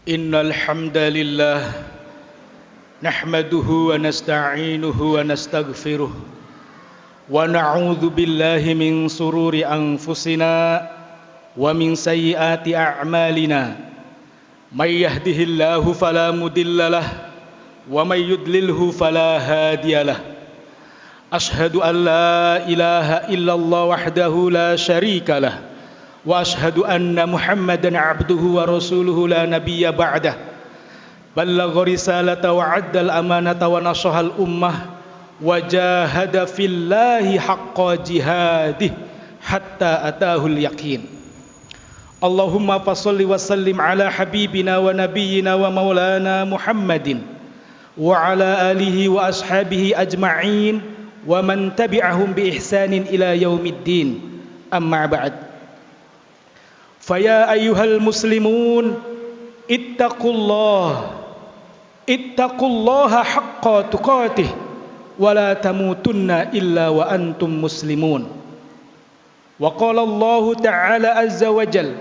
Innal hamdalillah nahmaduhu wa nasta'inuhu wa nastaghfiruh wa na'udzu billahi min sururi anfusina wa min sayyiati a'malina may yahdihillahu fala mudhillalah wa may yudlilhu fala hadiyalah. Ashhadu an la ilaha illallah wahdahu la syarikalah wa ashhadu anna Muhammadan abduhu wa rasuluhu la nabiyya ba'dah. Ballagha risalata wa addal amanata wa nasahal ummah wa jahada fillahi haqqa jihadih hatta atahul yaqin. Allahumma fasholli wa sallim ala habibina wa nabiyyina wa maulana Muhammadin wa ala alihi wa ashabihi ajma'in wa man tabi'ahum bi ihsanin ila yaumiddin. Amma ba'd. Faya ayyuhal muslimun ittaqullaha haqqa tuqatih wa la tamutunna illa wa antum muslimun. Wa qala Allah ta'ala azza wa jalla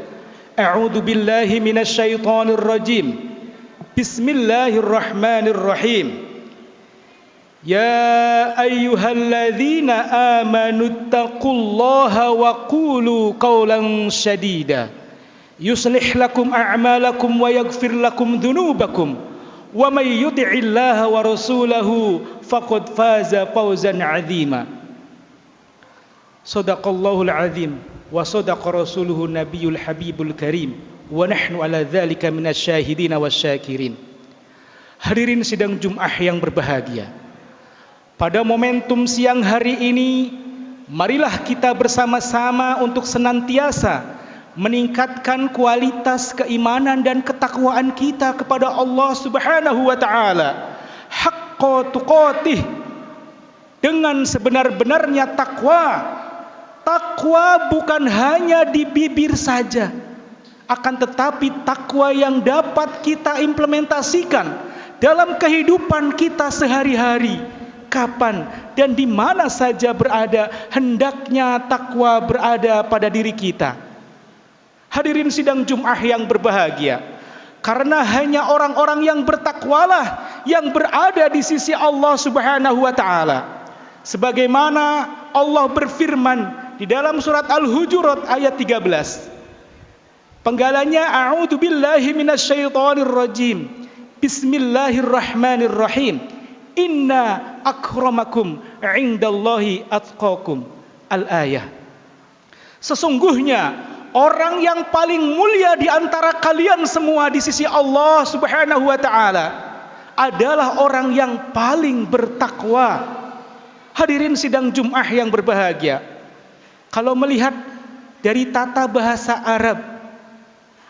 a'udzu billahi minasy syaithanir rajim. Bismillahirrahmanirrahim. Ya ayyuhalladzina amanu taqullaha wa qulu qawlan sadida yuslih lakum a'malakum wa yaghfir lakum dhunubakum wa may yuti'illaha wa rasulahu faqad faza fawzan 'azima. Shadaqallahul 'azim wa shadaqa rasuluhu nabiyul habibul karim wa nahnu ala dzalika minasyahidin wasyakirin. Hadirin sidang Jumat yang berbahagia, pada momentum siang hari ini, marilah kita bersama-sama untuk senantiasa meningkatkan kualitas keimanan dan ketakwaan kita kepada Allah Subhanahu wa taala. Haqqa tuqatih, dengan sebenar-benarnya takwa. Takwa bukan hanya di bibir saja, akan tetapi takwa yang dapat kita implementasikan dalam kehidupan kita sehari-hari. Kapan dan di mana saja berada, hendaknya takwa berada pada diri kita. Hadirin sidang Jumat yang berbahagia, karena hanya orang-orang yang bertakwalah yang berada di sisi Allah Subhanahu wa taala. Sebagaimana Allah berfirman di dalam surat Al-Hujurat ayat 13. Penggalanya a'udzu billahi minasyaitonir rajim. Bismillahirrahmanirrahim. Inna akramakum indallahi atqakum. Al-ayah. Sesungguhnya orang yang paling mulia di antara kalian semua di sisi Allah Subhanahu wa taala adalah orang yang paling bertakwa. Hadirin sidang Jumat yang berbahagia, kalau melihat dari tata bahasa Arab,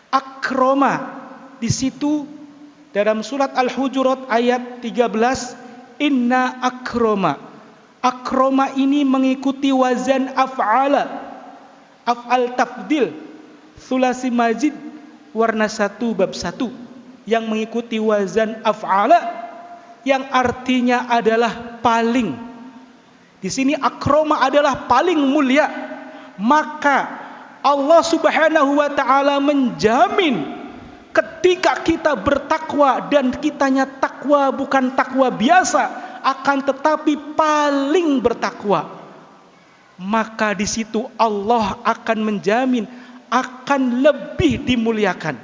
akroma di situ dalam surat Al-Hujurat ayat 13, inna akroma. Akroma ini mengikuti wazan af'ala, af'al tafdil, sulasi majid warna 1 bab 1, yang mengikuti wazan af'ala, yang artinya adalah paling. Di sini akroma adalah paling mulia. Maka Allah Subhanahu wa taala menjamin ketika kita bertakwa, dan kitanya takwa bukan takwa biasa, akan tetapi paling bertakwa, maka di situ Allah akan menjamin akan lebih dimuliakan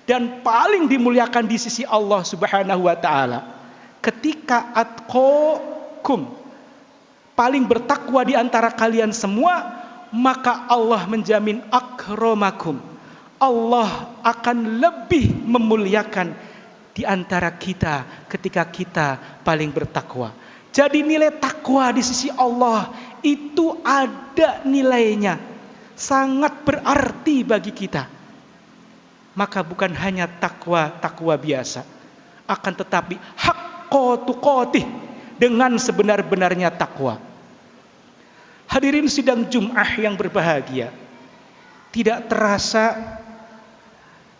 dan paling dimuliakan di sisi Allah Subhanahu wa taala. Ketika atqakum, paling bertakwa di antara kalian semua, maka Allah menjamin akramakum. Allah akan lebih memuliakan di antara kita ketika kita paling bertakwa. Jadi nilai takwa di sisi Allah itu ada nilainya, sangat berarti bagi kita. Maka bukan hanya takwa biasa, akan tetapi haqqa tuqatih, dengan sebenar-benarnya takwa. Hadirin sidang Jumat yang berbahagia, tidak terasa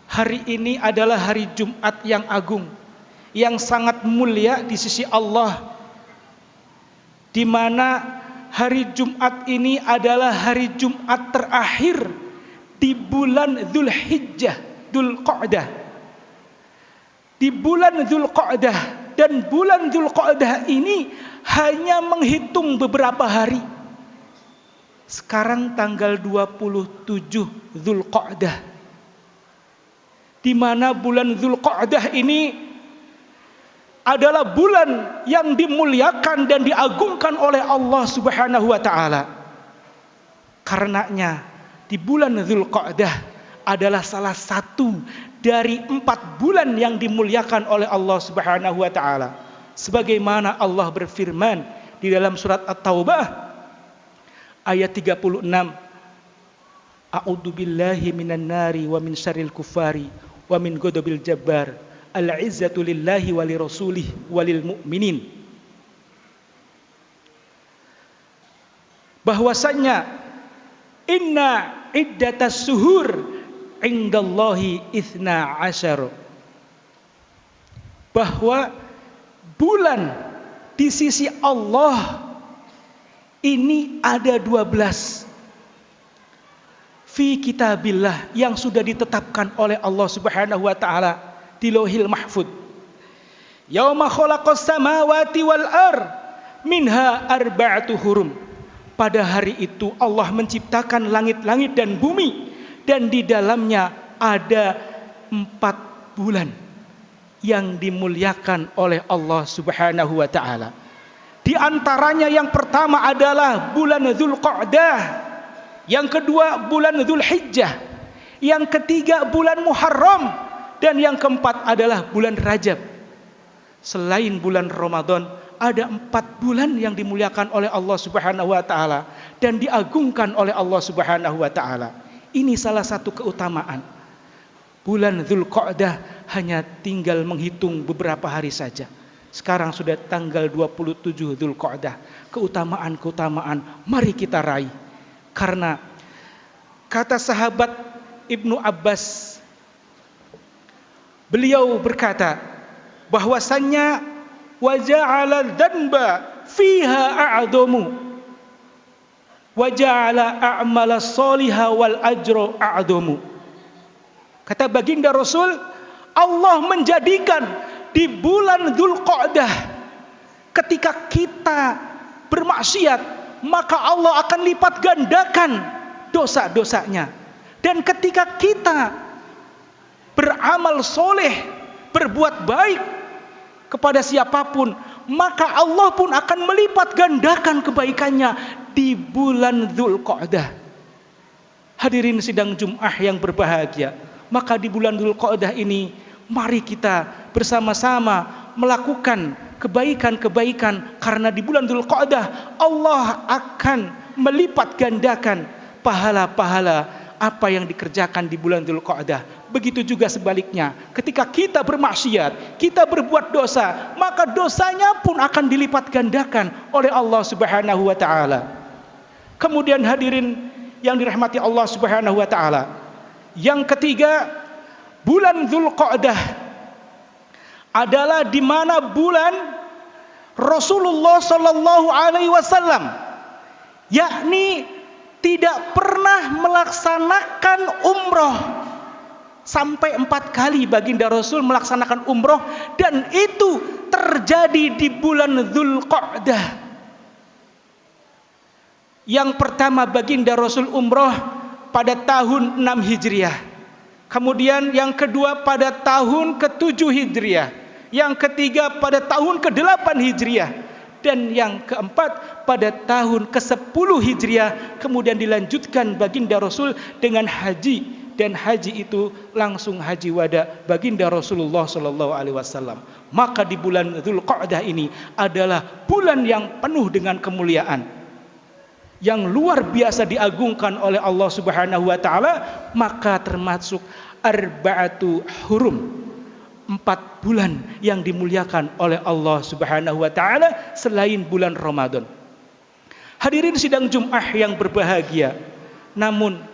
hari ini adalah hari Jumat yang agung, yang sangat mulia di sisi Allah, di mana hari Jumat ini adalah hari Jumat terakhir di bulan Dzulhijjah, Dzulqa'dah. di bulan Dzulqa'dah, dan bulan Dzulqa'dah ini hanya menghitung beberapa hari. Sekarang tanggal 27 Dzulqa'dah, di mana bulan Dzulqa'dah ini adalah bulan yang dimuliakan dan diagungkan oleh Allah Subhanahu wa taala. Karenanya di bulan Dzulqa'dah adalah salah satu dari 4 bulan yang dimuliakan oleh Allah Subhanahu wa taala. Sebagaimana Allah berfirman di dalam surat At-Taubah ayat 36, A'udzu billahi minan nari wa min syarril kufari wa min ghadabil jabbar. Al-izzatu lillahi wa lirasulih wa lil mu'minin. Bahwasanya inna iddatas suhur indallahi 12, bahwa bulan di sisi Allah ini ada 12 fi kitabillah, yang sudah ditetapkan oleh Allah Subhanahu wa taala di Lauhil Mahfud. Yauma khalaqas samawati wal ard minha arba'atu hurum. Pada hari itu Allah menciptakan langit-langit dan bumi, dan di dalamnya ada 4 bulan yang dimuliakan oleh Allah Subhanahu wa taala. Di antaranya yang pertama adalah bulan Dzulqa'dah, yang kedua bulan Dzulhijjah, yang ketiga bulan Muharram, dan yang keempat adalah bulan Rajab. Selain bulan Ramadan, ada 4 bulan yang dimuliakan oleh Allah Subhanahu wa taala dan diagungkan oleh Allah Subhanahu wa taala. Ini salah satu keutamaan. Bulan Dzulqa'dah hanya tinggal menghitung beberapa hari saja. Sekarang sudah tanggal 27 Dzulqa'dah. Keutamaan-keutamaan mari kita raih. Karena kata sahabat Ibnu Abbas, beliau berkata bahwasannya wa ja'ala dzanba fiha a'damu wa ja'ala a'mala sholiha wal ajra a'damu. Kata baginda Rasul, Allah menjadikan di bulan Dzulqa'dah ketika kita bermaksiat, maka Allah akan lipat gandakan dosa-dosanya. Dan ketika kita beramal soleh, berbuat baik kepada siapapun, maka Allah pun akan melipat gandakan kebaikannya di bulan Dzulqa'dah. Hadirin sidang Jumat yang berbahagia, maka di bulan Dzulqa'dah ini mari kita bersama-sama melakukan kebaikan-kebaikan, karena di bulan Dzulqa'dah Allah akan melipat gandakan pahala-pahala apa yang dikerjakan di bulan Dzulqa'dah. Begitu juga sebaliknya, ketika kita bermaksiat, kita berbuat dosa, maka dosanya pun akan dilipat gandakan oleh Allah Subhanahu wa taala. Kemudian hadirin yang dirahmati Allah Subhanahu wa taala, yang ketiga, bulan Dzulqa'dah adalah di mana bulan Rasulullah sallallahu alaihi wasallam, yakni tidak pernah melaksanakan umroh. Sampai 4 kali baginda Rasul melaksanakan umroh, dan itu terjadi di bulan Dzulqa'dah. Yang pertama baginda Rasul umroh pada tahun 6 Hijriah. Kemudian yang kedua pada tahun ke-7 Hijriah. Yang ketiga pada tahun ke-8 Hijriah. Dan yang keempat pada tahun ke-10 Hijriah. Kemudian dilanjutkan baginda Rasul dengan haji. Dan haji itu langsung haji wada baginda Rasulullah sallallahu alaihi wasallam. Maka di bulan Dzulqa'dah ini adalah bulan yang penuh dengan kemuliaan, yang luar biasa diagungkan oleh Allah Subhanahu wa taala. Maka termasuk arba'atu hurum, 4 bulan yang dimuliakan oleh Allah Subhanahu wa taala selain bulan Ramadan. Hadirin sidang Jumat yang berbahagia, namun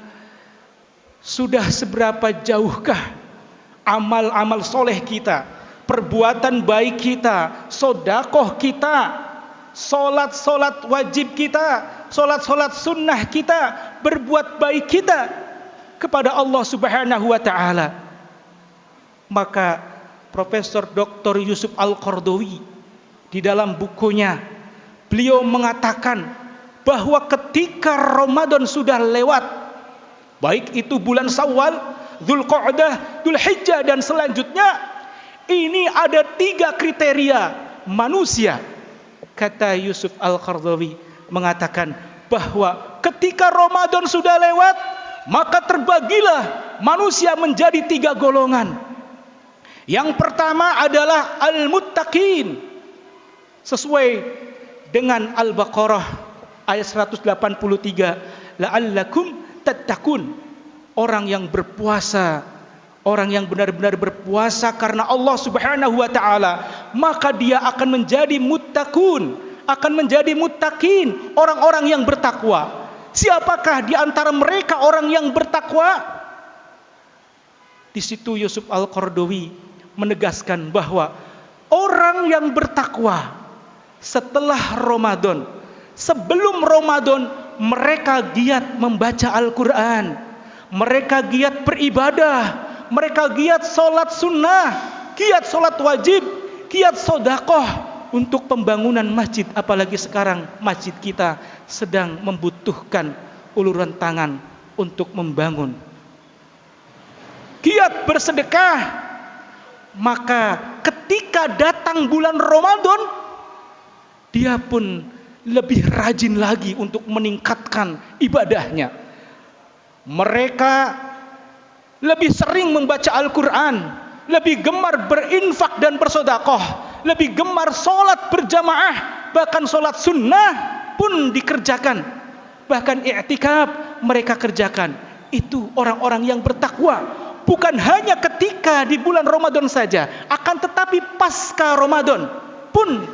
sudah seberapa jauhkah amal-amal soleh kita, perbuatan baik kita, sodakoh kita, solat-solat wajib kita, solat-solat sunnah kita, berbuat baik kita kepada Allah Subhanahu wa ta'ala? Maka Profesor Dr. Yusuf Al-Qaradawi di dalam bukunya, beliau mengatakan bahwa ketika Ramadan sudah lewat, baik itu bulan Syawal, Dzulqa'dah, Dzulhijjah dan selanjutnya, ini ada 3 kriteria manusia. Kata Yusuf Al-Qaradawi mengatakan bahwa ketika Ramadan sudah lewat, maka terbagilah manusia menjadi 3 golongan. Yang pertama adalah al-muttaqin, sesuai dengan Al-Baqarah ayat 183, la'allakum tattaqun, orang yang berpuasa, orang yang benar-benar berpuasa karena Allah Subhanahu wa taala, maka dia akan menjadi muttaqun, akan menjadi muttaqin, orang-orang yang bertakwa. Siapakah di antara mereka orang yang bertakwa? Di situ Yusuf Al-Qaradawi menegaskan bahwa orang yang bertakwa setelah Ramadan, sebelum Ramadan, mereka giat membaca Al-Quran, mereka giat beribadah, mereka giat sholat sunnah, giat sholat wajib, giat sodakoh untuk pembangunan masjid. Apalagi sekarang masjid kita sedang membutuhkan uluran tangan untuk membangun. Giat bersedekah. Maka ketika datang bulan Ramadan, dia pun lebih rajin lagi untuk meningkatkan ibadahnya. Mereka lebih sering membaca Al-Quran, lebih gemar berinfak dan bersedekah, lebih gemar sholat berjamaah, bahkan sholat sunnah pun dikerjakan, bahkan i'tikaf mereka kerjakan. Itu orang-orang yang bertakwa. Bukan hanya ketika di bulan Ramadan saja, akan tetapi pasca Ramadan pun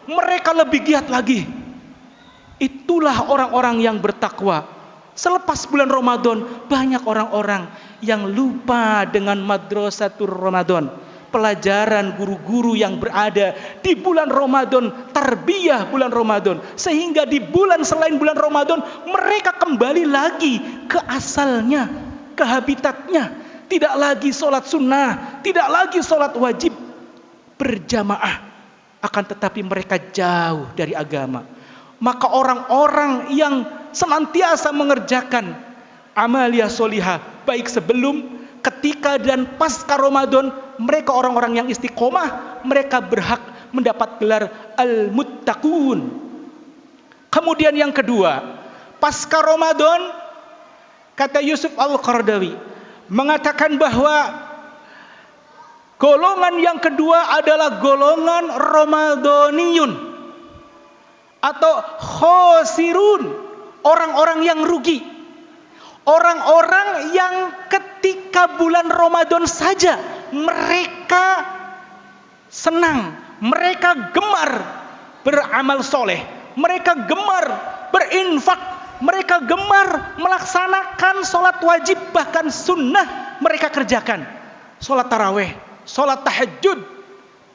mereka lebih giat lagi. Itulah orang-orang yang bertakwa. Selepas bulan Ramadan, banyak orang-orang yang lupa dengan madrasatul Ramadan, pelajaran guru-guru yang berada di bulan Ramadan, tarbiyah bulan Ramadan, sehingga di bulan selain bulan Ramadan mereka kembali lagi ke asalnya, ke habitatnya. Tidak lagi sholat sunnah, tidak lagi sholat wajib berjamaah, akan tetapi mereka jauh dari agama. Maka orang-orang yang senantiasa mengerjakan amalia solihah, baik sebelum, ketika dan pasca Ramadan, mereka orang-orang yang istiqomah, mereka berhak mendapat gelar al-muttaqun. Kemudian yang kedua, pasca Ramadan, kata Yusuf Al-Qaradawi mengatakan bahwa golongan yang kedua adalah golongan Ramadhaniyun atau khosirun, orang-orang yang rugi, orang-orang yang ketika bulan Ramadan saja mereka senang, mereka gemar beramal soleh, mereka gemar berinfak, mereka gemar melaksanakan sholat wajib, bahkan sunnah mereka kerjakan. Sholat taraweh, sholat tahajud,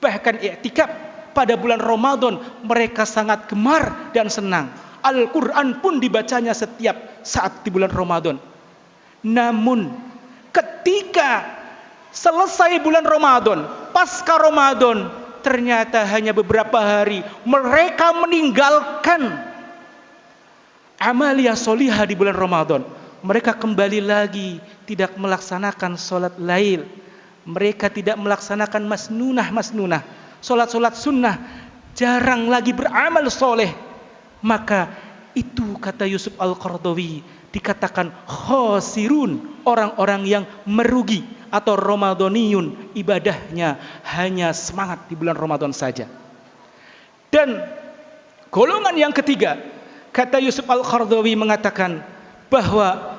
bahkan i'tikaf. Pada bulan Ramadan mereka sangat gemar dan senang. Al-Quran pun dibacanya setiap saat di bulan Ramadan. Namun ketika selesai bulan Ramadan, pasca Ramadan, ternyata hanya beberapa hari mereka meninggalkan amalia solihah di bulan Ramadan. Mereka kembali lagi tidak melaksanakan sholat lail, mereka tidak melaksanakan masnunah, sholat sunnah, jarang lagi beramal soleh. Maka itu kata Yusuf Al-Qaradawi dikatakan khosirun, orang-orang yang merugi atau Ramadhaniyun, ibadahnya hanya semangat di bulan Ramadan saja. Dan golongan yang ketiga, kata Yusuf Al-Qaradawi mengatakan bahwa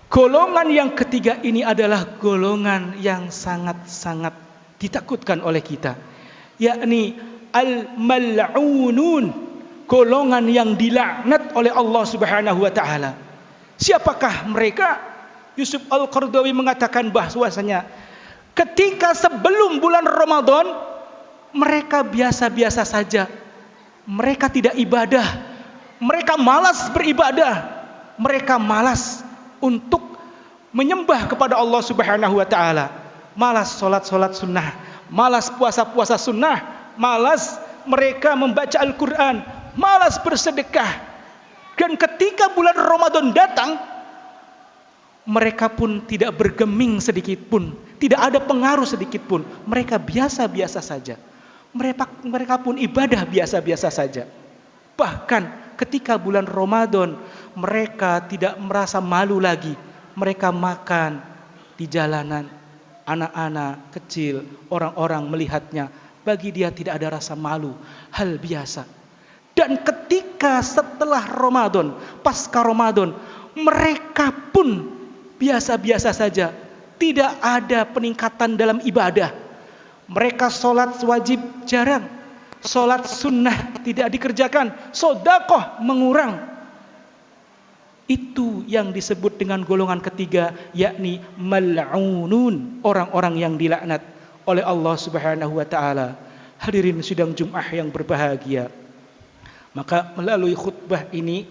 golongan yang ketiga ini adalah golongan yang sangat-sangat ditakutkan oleh kita, yakni al-mal'unun, golongan yang dilaknat oleh Allah Subhanahu wa taala. Siapakah mereka? Yusuf Al-Qaradawi mengatakan bahwasanya ketika sebelum bulan Ramadan mereka biasa-biasa saja, mereka tidak ibadah, mereka malas beribadah, mereka malas untuk menyembah kepada Allah Subhanahu wa taala, malas sholat sunnah, malas puasa-puasa sunnah, malas mereka membaca Al-Quran, malas bersedekah. Dan ketika bulan Ramadan datang, mereka pun tidak bergeming sedikit pun, tidak ada pengaruh sedikit pun. Mereka biasa-biasa saja. Mereka pun ibadah biasa-biasa saja. Bahkan ketika bulan Ramadan, mereka tidak merasa malu lagi. Mereka makan di jalanan, anak-anak kecil, orang-orang melihatnya. Bagi dia tidak ada rasa malu, hal biasa. Dan ketika setelah Ramadan, pasca Ramadan, mereka pun biasa-biasa saja. Tidak ada peningkatan dalam ibadah. Mereka sholat wajib jarang, sholat sunnah tidak dikerjakan, sedekah mengurang. Itu yang disebut dengan golongan ketiga, yakni mal'unun, orang-orang yang dilaknat oleh Allah Subhanahu wa taala. Hadirin sidang Jumat yang berbahagia. Maka melalui khutbah ini,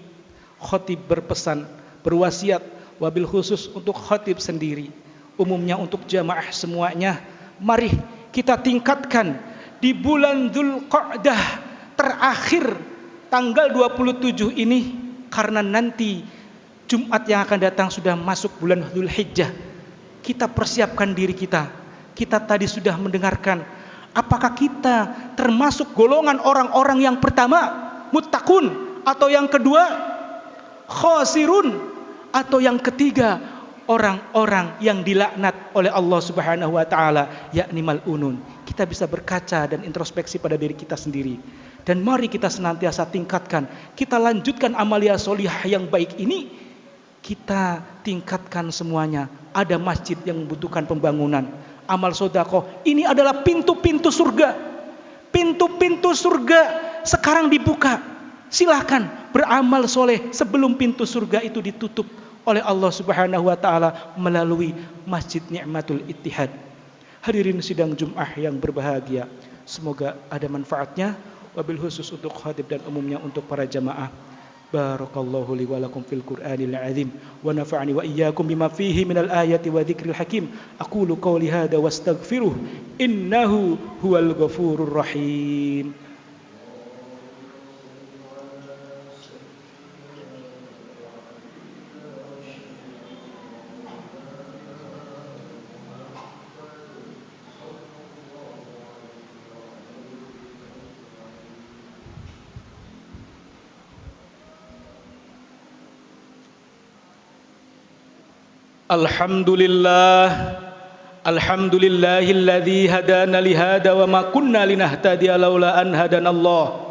khatib berpesan, berwasiat, wabil khusus untuk khatib sendiri, umumnya untuk jamaah semuanya, mari kita tingkatkan di bulan Dzulqa'dah terakhir tanggal 27 ini, karena nanti Jumat yang akan datang sudah masuk bulan Dzulhijjah. Kita persiapkan diri kita. Kita tadi sudah mendengarkan, apakah kita termasuk golongan orang-orang yang pertama muttaqun, atau yang kedua khasirun, atau yang ketiga orang-orang yang dilaknat oleh Allah Subhanahu wa taala, yakni mal'unun. Kita bisa berkaca dan introspeksi pada diri kita sendiri. Dan mari kita senantiasa tingkatkan, kita lanjutkan amalia solihah yang baik ini. Kita tingkatkan semuanya. Ada masjid yang membutuhkan pembangunan, amal sedekah. Ini adalah pintu-pintu surga. Pintu-pintu surga sekarang dibuka. Silakan beramal soleh sebelum pintu surga itu ditutup oleh Allah Subhanahu wa taala melalui Masjid Ni'matul Ittihad. Hadirin sidang Jumat yang berbahagia, semoga ada manfaatnya, wabil khusus untuk khatib dan umumnya untuk para jamaah. Barakallahu li wa lakum fil Qur'anil azim wa nafa'ani wa iyyakum bima fihi minal ayati wa dzikril hakim. Aqulu qawli hadza wastaghfiruh innahu huwal ghafurur rahim. Alhamdulillahilladzi hadana lihada wa ma kunna linahtadiya laula an hadanallah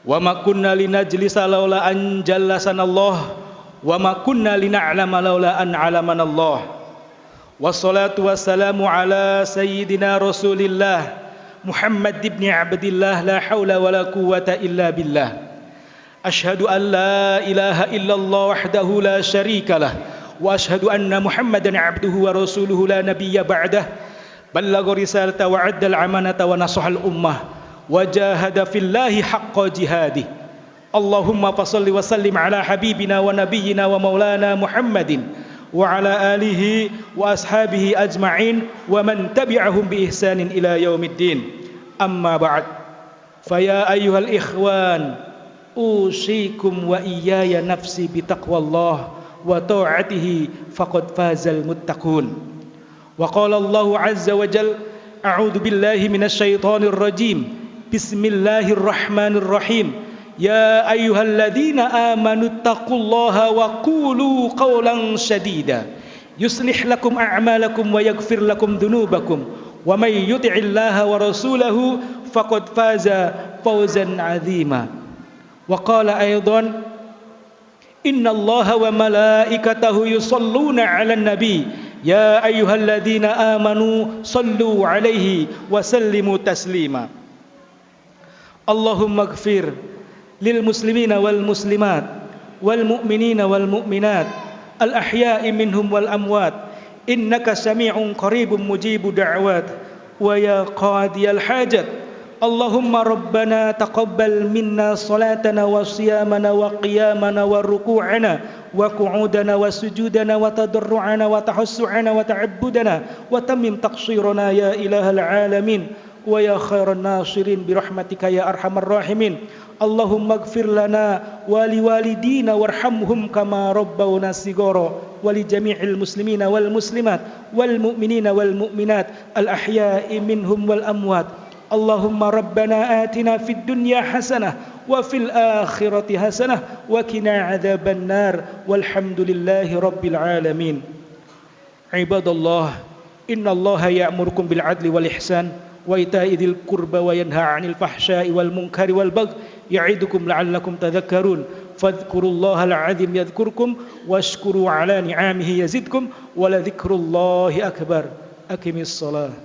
wa ma kunna linajlisa laula an jallasanallah wa ma kunna lina'lama laula an 'alamanallah. Wassalatu wassalamu ala sayyidina Rasulillah Muhammad ibn Abdillah, la haula wa la quwwata illa billah. Ashhadu an la ilaha illallah wahdahu la syarikalah wa ashhadu anna Muhammadan abduhu wa rasuluhu la nabiyya ba'dah. Ballagha risalata wa 'addal amanata wa nasahal ummah wa jahada fillahi haqqa jihadih. Allahumma fashalli wa sallim ala habibina wa nabiyyina wa maulana Muhammadin wa ala alihi wa ashabihi ajma'in wa man tabi'ahum bi ihsanin ila yaumiddin. Amma ba'd. Fa ya ayyuhal ikhwan, usikum wa iyaya nafsi bi taqwallah wa ta'atihi faqad fazal muttaqun. Wa qala Allahu azza wa jalla, a'udzu billahi minasy syaithanir rajim. Bismillahirrahmanirrahim. Ya ayyuhalladzina amanu taqullaha wa qulu qawlan sadida yuslih lakum a'malakum wa yaghfir lakum dhunubakum wa may yuti'illaha wa rasulahu faqad faza fawzan 'azima. Wa qala aidan, innallaha wa malaikatahu yusalluna 'alan nabi ya ayyuhalladzina amanu sallu 'alaihi wa sallimu taslima. Allahumma ighfir lil muslimina wal muslimat wal mu'minina wal mu'minat al ahya'i minhum wal amwat innaka sami'un qaribun mujibu da'wat wa ya qadiyal hajat Allahumma rabbana taqabbal minna salatana wa siyamana wa qiyamana wa ruku'ana wa qu'udana wa sujudana wa tadarru'ana wa tahassu'ana wa ta'abbudana wa tammim taqsirana ya ilahal alamin wa ya khairan nasirin birahmatika ya arhamar rahimin. Allahumma ighfir lana wa liwalidina warhamhum kama rabbawna shighara wa li jami'il muslimina wal muslimat wal mu'minina wal mu'minat al ahya'i minhum wal amwat. Allahumma rabbana atina fid dunya hasanah wa fil akhirati hasanah wa qina adzaban nar walhamdulillahi rabbil alamin. Ibadallah, innallaha ya'murukum bil adli wal ihsan wa ita'i dzil qurba wa yanha 'anil fahsya'i wal munkari wal baghi ya'idukum la'allakum tadhakkarun. Fadhkurullaha al-'azim yadhkurkum washkuru 'ala ni'amihi yazidkum wa la dzikrullahi akbar. Aqimis shalah.